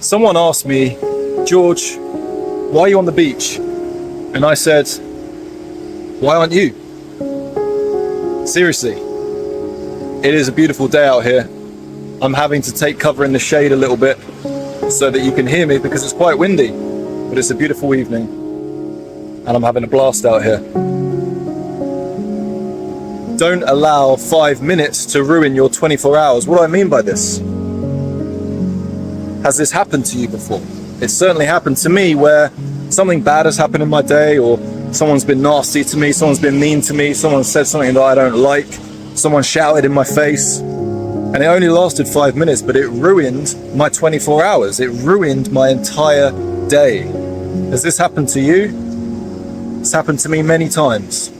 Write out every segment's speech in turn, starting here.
Someone asked me, George, why are you on the beach? And I said, why aren't you? Seriously, it is a beautiful day out here. I'm having to take cover in the shade a little bit so that you can hear me because it's quite windy, but it's a beautiful evening and I'm having a blast out here. Don't allow 5 minutes to ruin your 24 hours. What do I mean by this? Has this happened to you before? It's certainly happened to me where something bad has happened in my day, or someone's been nasty to me, someone's been mean to me, someone said something that I don't like, someone shouted in my face, and it only lasted 5 minutes, but it ruined my 24 hours. It ruined my entire day. Has this happened to you? It's happened to me many times.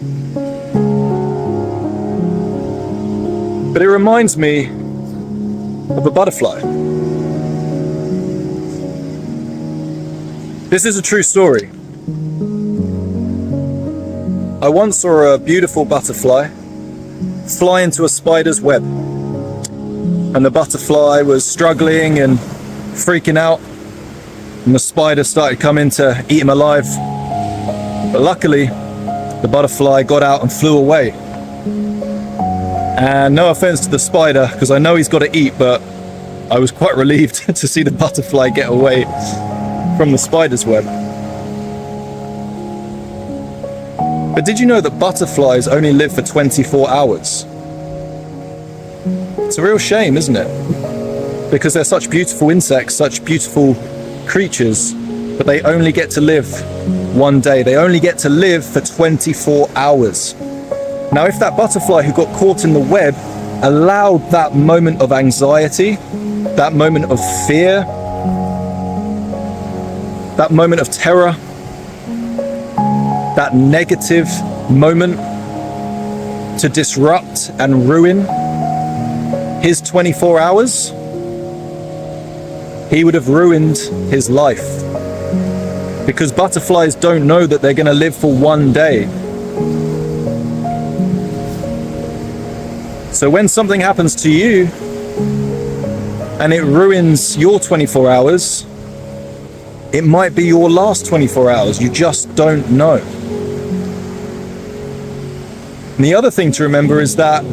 But it reminds me of a butterfly. This is a true story. I once saw a beautiful butterfly fly into a spider's web. And the butterfly was struggling and freaking out. And the spider started coming to eat him alive. But luckily, the butterfly got out and flew away. And no offense to the spider, because I know he's got to eat, but I was quite relieved to see the butterfly get away from the spider's web. But did you know that butterflies only live for 24 hours? It's a real shame, isn't it? Because they're such beautiful insects, such beautiful creatures, but they only get to live one day. They only get to live for 24 hours. Now, if that butterfly who got caught in the web allowed that moment of anxiety, that moment of fear, that moment of terror, that negative moment to disrupt and ruin his 24 hours, he would have ruined his life. Because butterflies don't know that they're going to live for one day. So when something happens to you and it ruins your 24 hours, it might be your last 24 hours. You just don't know. And the other thing to remember is that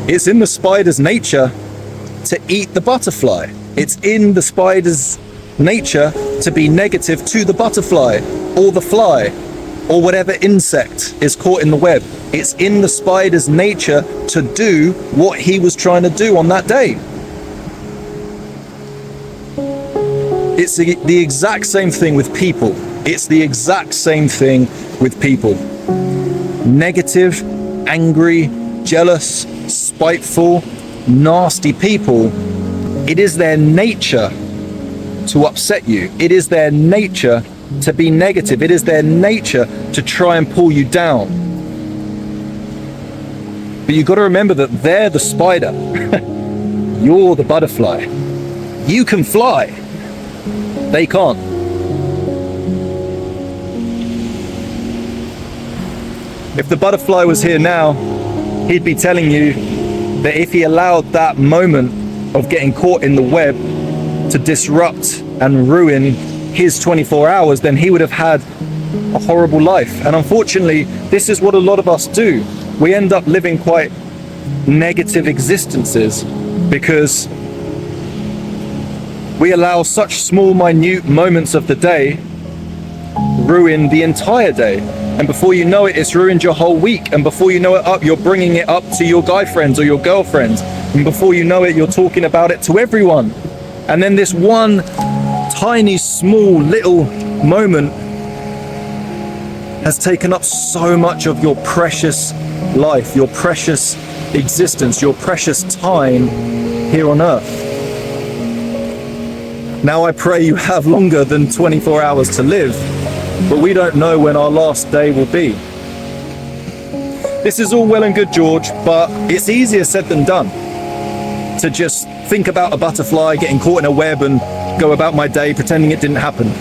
it's in the spider's nature to eat the butterfly. It's in the spider's nature to be negative to the butterfly or the fly or whatever insect is caught in the web. It's in the spider's nature to do what he was trying to do on that day. It's the exact same thing with people. It's the exact same thing with people. Negative, angry, jealous, spiteful, nasty people, it is their nature to upset you. It is their nature to be negative. It is their nature to try and pull you down. But you've got to remember that they're the spider. You're the butterfly. You can fly. They can't. If the butterfly was here now, he'd be telling you that if he allowed that moment of getting caught in the web to disrupt and ruin his 24 hours, then he would have had a horrible life. And unfortunately, this is what a lot of us do. We end up living quite negative existences because we allow such small, minute moments of the day ruin the entire day. And before you know it, it's ruined your whole week. And before you know it, you're bringing it up to your guy friends or your girlfriends. And before you know it, you're talking about it to everyone. And then this one tiny, small, little moment has taken up so much of your precious life, your precious existence, your precious time here on earth. Now, I pray you have longer than 24 hours to live, but we don't know when our last day will be. This is all well and good, George, but it's easier said than done to just think about a butterfly getting caught in a web and go about my day pretending it didn't happen.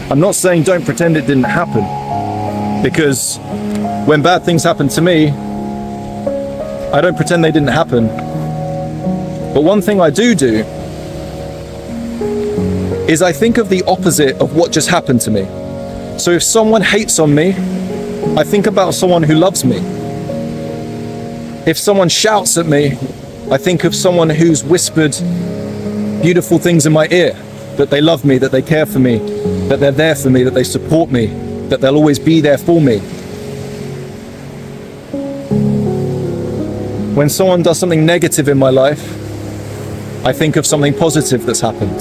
I'm not saying don't pretend it didn't happen, because when bad things happen to me, I don't pretend they didn't happen. But one thing I do is I think of the opposite of what just happened to me. So if someone hates on me, I think about someone who loves me. If someone shouts at me, I think of someone who's whispered beautiful things in my ear, that they love me, that they care for me, that they're there for me, that they support me, that they'll always be there for me. When someone does something negative in my life, I think of something positive that's happened.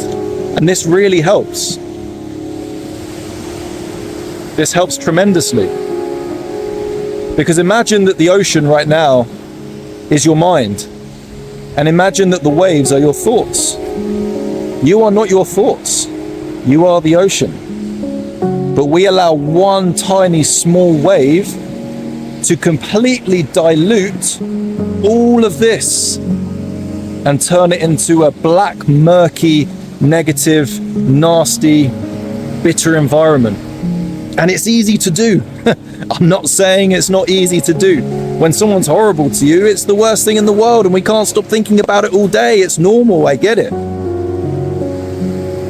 And this really helps. This helps tremendously. Because imagine that the ocean right now is your mind. And imagine that the waves are your thoughts. You are not your thoughts. You are the ocean. But we allow one tiny small wave to completely dilute all of this and turn it into a black, murky, negative, nasty, bitter environment. And it's easy to do. I'm not saying it's not easy to do. When someone's horrible to you, it's the worst thing in the world and we can't stop thinking about it all day. It's normal, I get it.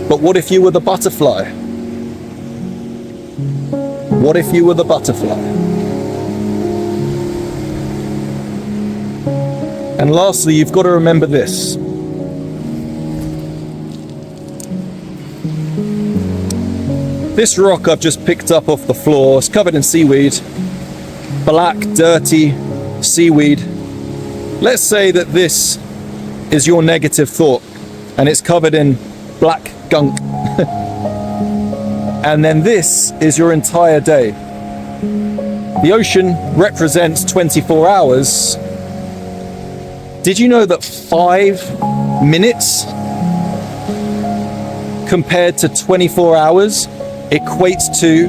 But what if you were the butterfly? What if you were the butterfly? And lastly, you've got to remember this. This rock I've just picked up off the floor, it's covered in seaweed, black, dirty seaweed. Let's say that this is your negative thought and it's covered in black gunk. And then this is your entire day. The ocean represents 24 hours. Did you know that 5 minutes compared to 24 hours equates to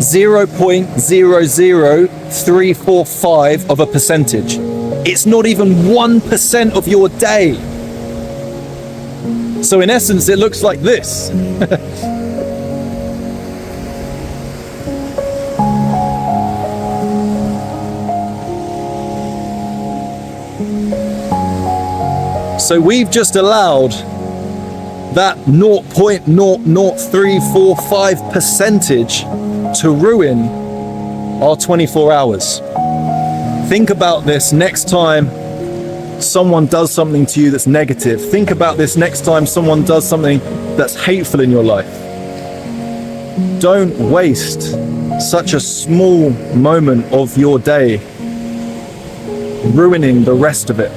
0.00345 of a percentage? It's not even 1% of your day. So in essence, it looks like this. So we've just allowed that 0.00345 percentage to ruin our 24 hours. Think about this next time someone does something to you that's negative. Think about this next time someone does something that's hateful in your life. Don't waste such a small moment of your day ruining the rest of it.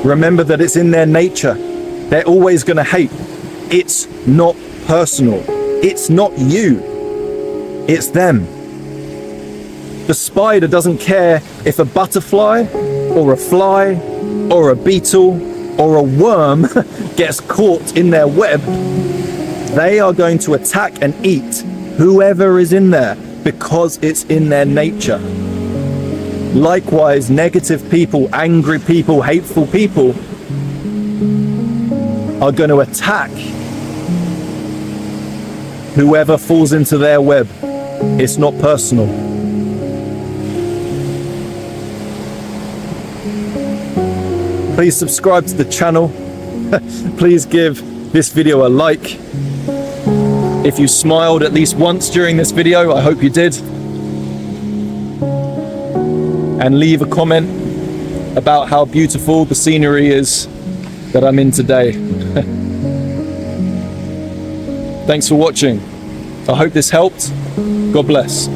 Remember that it's in their nature. They're always going to hate. It's not personal. It's not you. It's them. The spider doesn't care if a butterfly or a fly or a beetle or a worm gets caught in their web. They are going to attack and eat whoever is in there because it's in their nature. Likewise, negative people, angry people, hateful people are going to attack whoever falls into their web. It's not personal. Please subscribe to the channel. Please give this video a like. If you smiled at least once during this video, I hope you did. And leave a comment about how beautiful the scenery is that I'm in today. Thanks for watching. I hope this helped. God bless.